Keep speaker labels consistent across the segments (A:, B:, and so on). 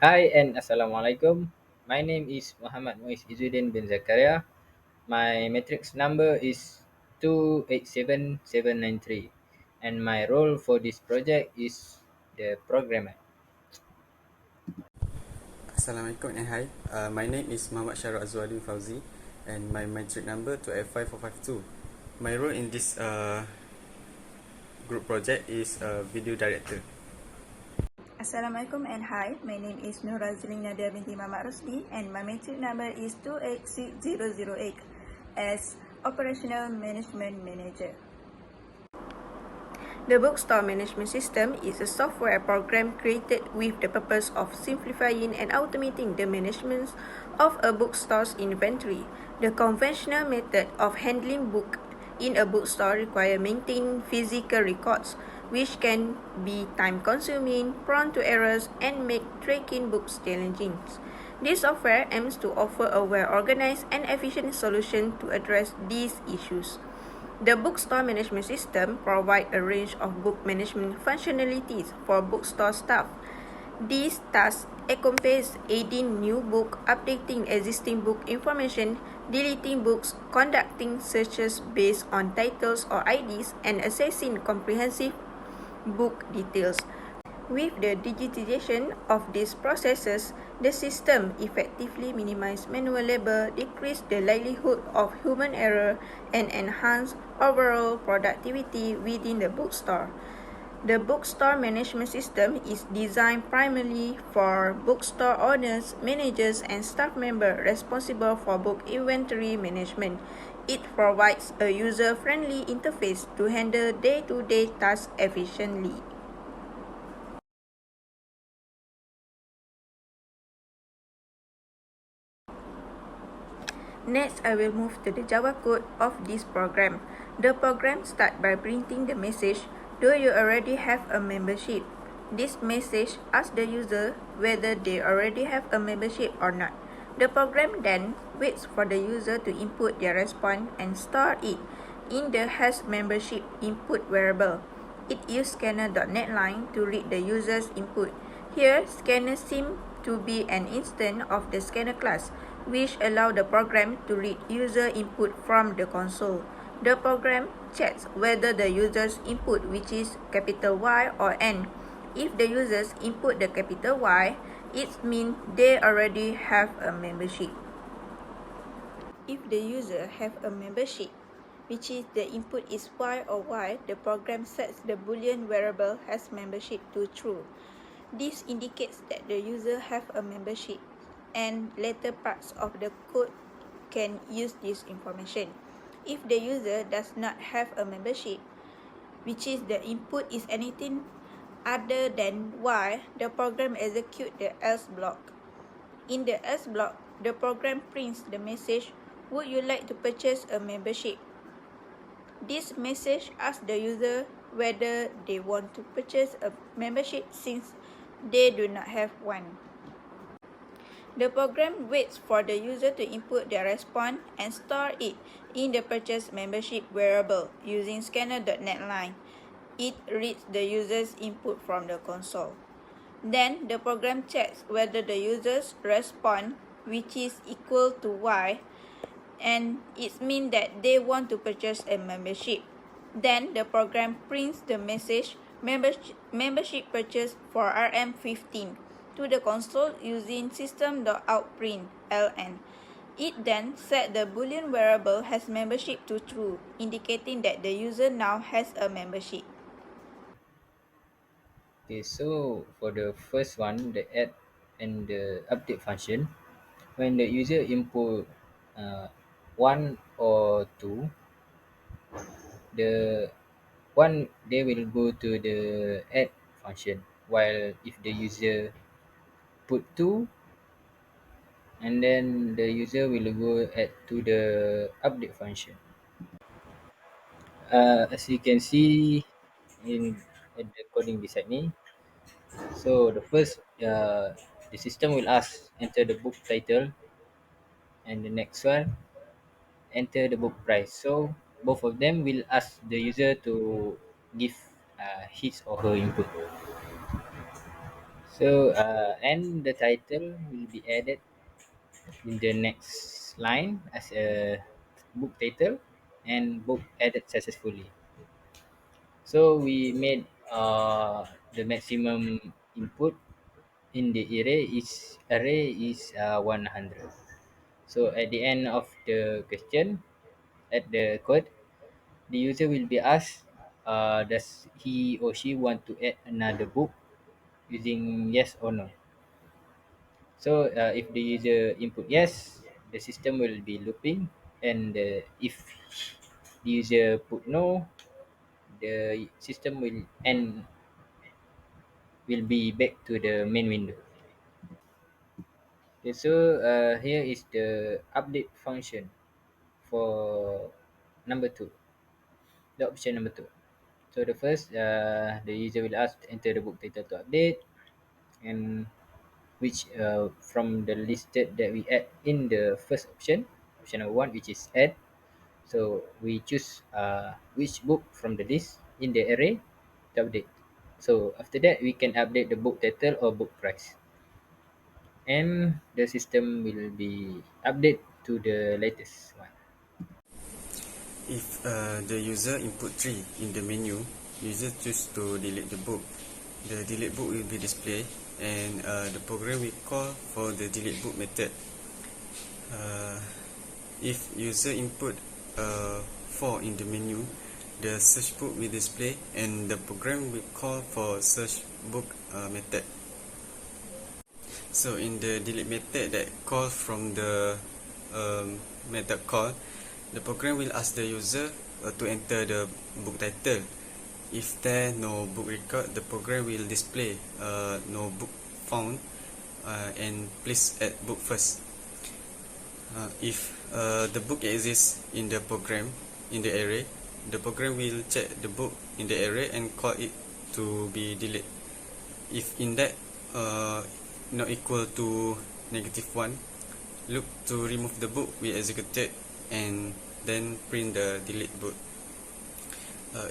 A: Hi and Assalamualaikum. My name is Muhammad Muiz Izzuddin bin Zakaria. My matrix number is 287793 and my role for this project is the programmer.
B: Assalamualaikum and hi. My name is Muhammad Syarul Azwaluddin Fauzi and my matric number 285452. My role in this group project is video director.
C: Assalamualaikum and hi, my name is Nur Razlin Nadia binti Muhammad Rusdi and my matric number is 286008 as Operational Management Manager. The Bookstore Management System is a software program created with the purpose of simplifying and automating the management of a bookstore's inventory. The conventional method of handling books in a bookstore requires maintaining physical records, which can be time-consuming, prone to errors, and make tracking books challenging. This software aims to offer a well-organized and efficient solution to address these issues. The Bookstore Management System provides a range of book management functionalities for bookstore staff. These tasks encompass aiding new book, updating existing book information, deleting books, conducting searches based on titles or IDs, and assessing comprehensive book details. With the digitization of these processes, the system effectively minimizes manual labor, decreases the likelihood of human error, and enhances overall productivity within the bookstore. The bookstore management system is designed primarily for bookstore owners, managers, and staff members responsible for book inventory management. It provides a user-friendly interface to handle day-to-day tasks efficiently. Next, I will move to the Java code of this program. The program starts by printing the message, "Do you already have a membership?" This message asks the user whether they already have a membership or not. The program then waits for the user to input their response and store it in the has membership input variable. It uses scanner.net line to read the user's input. Here, scanner seems to be an instance of the scanner class, which allow the program to read user input from the console. The program checks whether the user's input, which is capital Y or N. If the users input the capital Y, it means they already have a membership. If the user have a membership, which is the input is Y or Y, the program sets the boolean variable has membership to true. This indicates that the user have a membership, and later parts of the code can use this information. If the user does not have a membership, which is the input is anything other than Y, the program executes the else block. In the else block, the program prints the message, "Would you like to purchase a membership?" This message asks the user whether they want to purchase a membership since they do not have one. The program waits for the user to input their response and store it in the purchase membership variable using scanner.net line. It reads the user's input from the console. Then the program checks whether the user's response, which is equal to Y, and it means that they want to purchase a membership. Then the program prints the message membership purchase for RM15 to the console using system.outprint ln. It then set the boolean variable has membership to true, indicating that the user now has a membership.
A: Okay, so for the first one, the add and the update function, when the user input one or two, the one they will go to the add function, while if the user put two, and then the user will go add to the update function. As you can see in the coding beside me, so the first the system will ask enter the book title, and the next one enter the book price. So both of them will ask the user to give his or her input. So and the title will be added in the next line as a book title and book added successfully. So we made the maximum input in the array is 100. So at the end of the question, at the code, the user will be asked, does he or she want to add another book using yes or no. So if the user input yes, the system will be looping, and if the user put no, the system will be back to the main window. Okay, so here is the update function for number two, the option number two. So the first, the user will ask to enter the book title to update, and which from the listed that we add in the first option, option number one, which is add. So we choose which book from the list in the array to update. So after that, we can update the book title or book price, and the system will be update to the latest one.
B: If the user input 3 in the menu, user choose to delete the book. The delete book will be displayed, and the program will call for the delete book method. Uh, if user input 4 in the menu, the search book will display, and the program will call for search book method. So in the delete method that calls from the method call, the program will ask the user to enter the book title. If there no book record, the program will display no book found, and please add book first. If the book exists in the program, in the array, the program will check the book in the array and call it to be deleted. If in that not equal to -1, look to remove the book we executed and then print the delete book.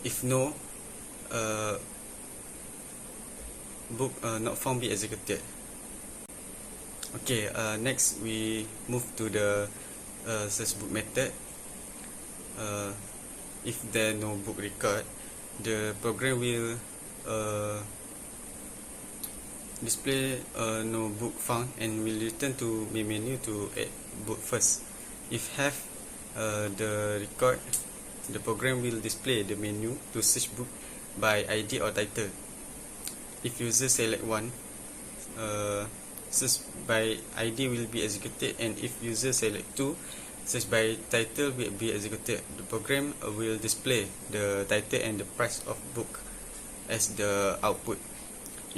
B: If no, book not found be executed. Okay, next we move to the search book method. If there no book record, the program will display no book found and will return to main menu to add book first. If have the record, the program will display the menu to search book by ID or title. If user select one, search by ID will be executed, and if user select two, search by title will be executed. The program will display the title and the price of book as the output.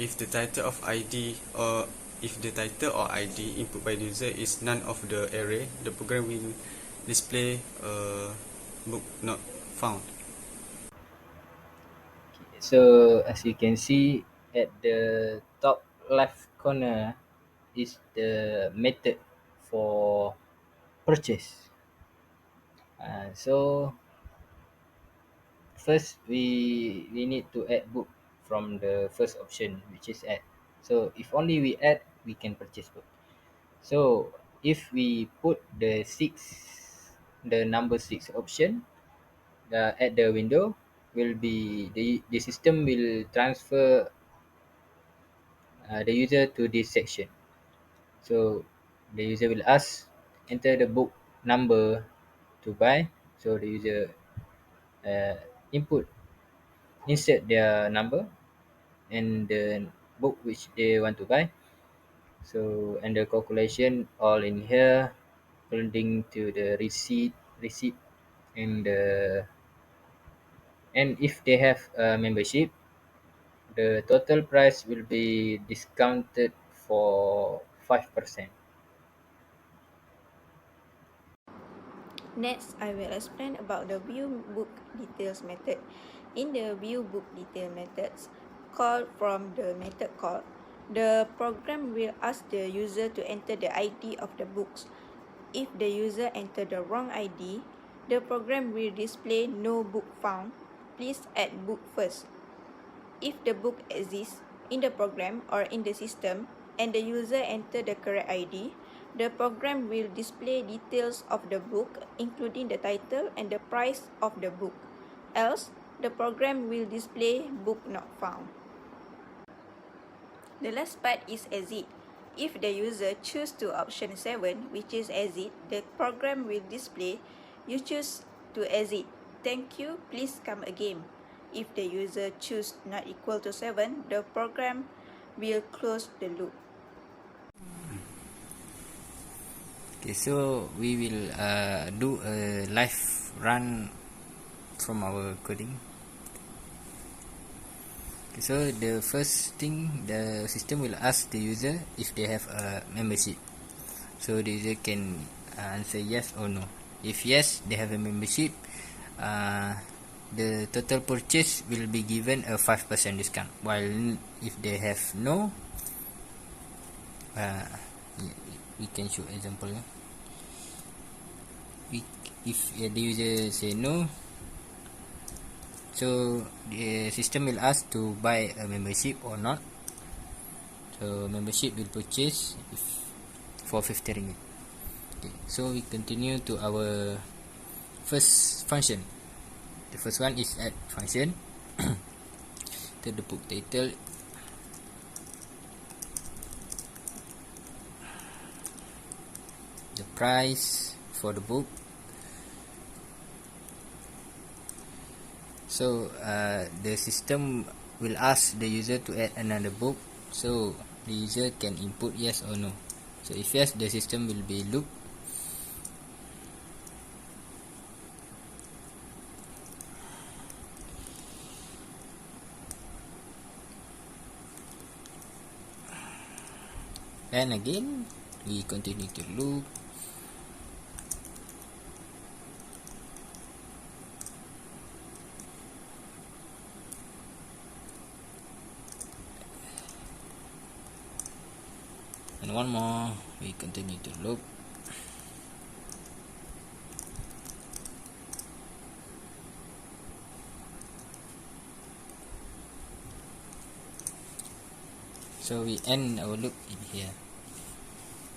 B: If the title of ID or if the title or ID input by the user is none of the array, the program will display book not found.
A: So as you can see at the top left corner is the method for purchase. So first we need to add book from the first option, which is add. So if only we add, we can purchase book. So if we put the number six option at the window, will be the system will transfer the user to this section. So the user will ask enter the book number to buy. So the user uh, input insert their number and the book which they want to buy. So and the calculation all in here according to the receipt and and if they have a membership, the total price will be discounted for 5%.
C: Next, I will explain about the view book details method. In the view book detail methods called from the method call, the program will ask the user to enter the ID of the books. If the user enter the wrong ID, the program will display no book found. Please add book first. If the book exists in the program or in the system and the user enter the correct ID, the program will display details of the book, including the title and the price of the book. Else, the program will display book not found. The last part is exit. If the user choose to option 7, which is exit, the program will display you choose to exit. Thank you, please come again. If the user choose not equal to 7, the program will close the loop.
A: Okay, so we will do a live run from our coding. Okay, so the first thing, the system will ask the user if they have a membership. So the user can answer yes or no. If yes, they have a membership, the total purchase will be given a 5% discount. While if they have no, we can show example. If the user say no, so the system will ask to buy a membership or not. So membership will purchase for 50 ringgit. Okay, so we continue to our first function. The first one is add function. To the book title, the price for the book. So the system will ask the user to add another book, so the user can input yes or no. So if yes, the system will be loop. And again, we continue to loop. And one more, we continue to loop. So we end our loop in here.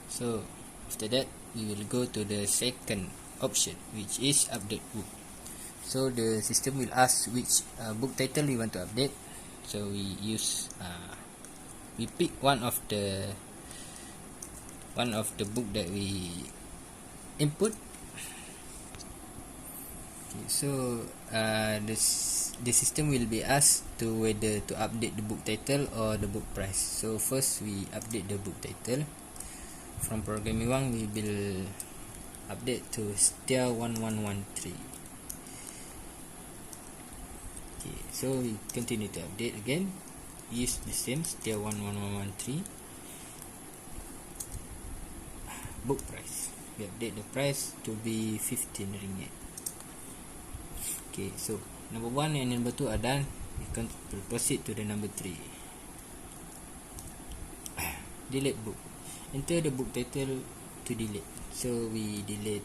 A: So after that, we will go to the second option, which is update book. So the system will ask which book title we want to update. So we use we pick one of the book that we input. Okay, so the system will be asked to whether to update the book title or the book price. So first we update the book title. From programming 1, we will update to STIA1113. Okay, so we continue to update again. Use the same STIA1113. Book price, we update the price to be 15 ringgit. Okay, so number 1 and number 2 are done. We can proceed to the number 3. Delete book. Enter the book title to delete. So we delete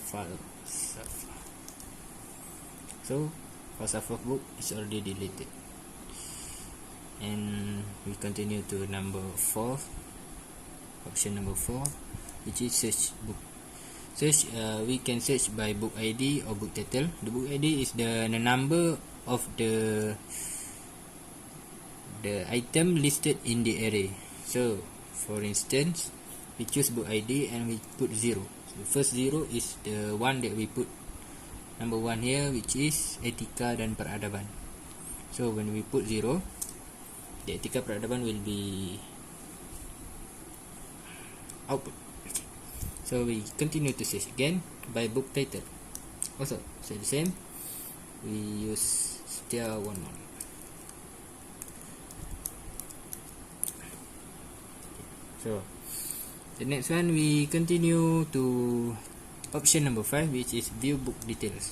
A: file. So falsafa book is already deleted. And we continue to number 4, option number 4, which is search book. Search, we can search by book ID or book title. The book ID is the number of the item listed in the array. So for instance, we choose book ID and we put 0. So the first 0 is the one that we put number 1 here, which is etika dan peradaban. So when we put 0, the etika peradaban will be output. Okay. So we continue to search again by book title. Also, so the same, we use STIA11. So the next one, we continue to option number 5, which is view book details.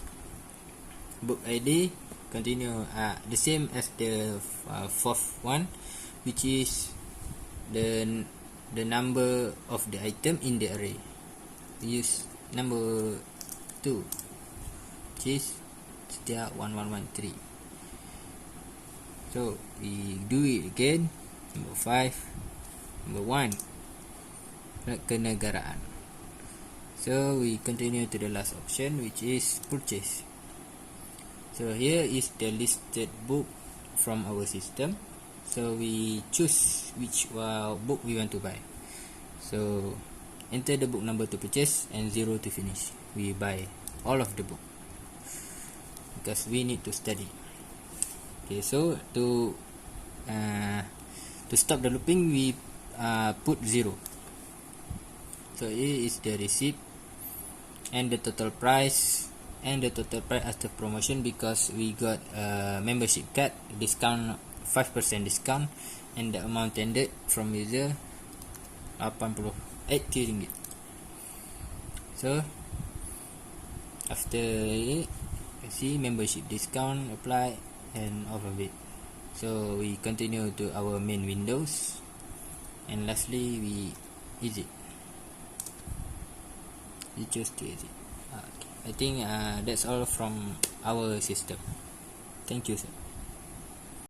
A: Book ID continue the same as the fourth one, which is the number of the item in the array. We use number 2, which is STIA1113. So we do it again. Number 5. Number 1, kenegaraan. So we continue to the last option, which is purchase. So here is the listed book from our system. So we choose which book we want to buy. So enter the book number to purchase and 0 to finish. We buy all of the book because we need to study. Okay, so to stop the looping, we put 0. So here is the receipt and the total price, and the total price after promotion because we got a membership card discount, 5% discount, and the amount tendered from user 88 ringgit. So after it, you see membership discount apply and off of it. So we continue to our main windows, and lastly we exit. You choose to exit. Okay. I think that's all from our system. Thank you, sir.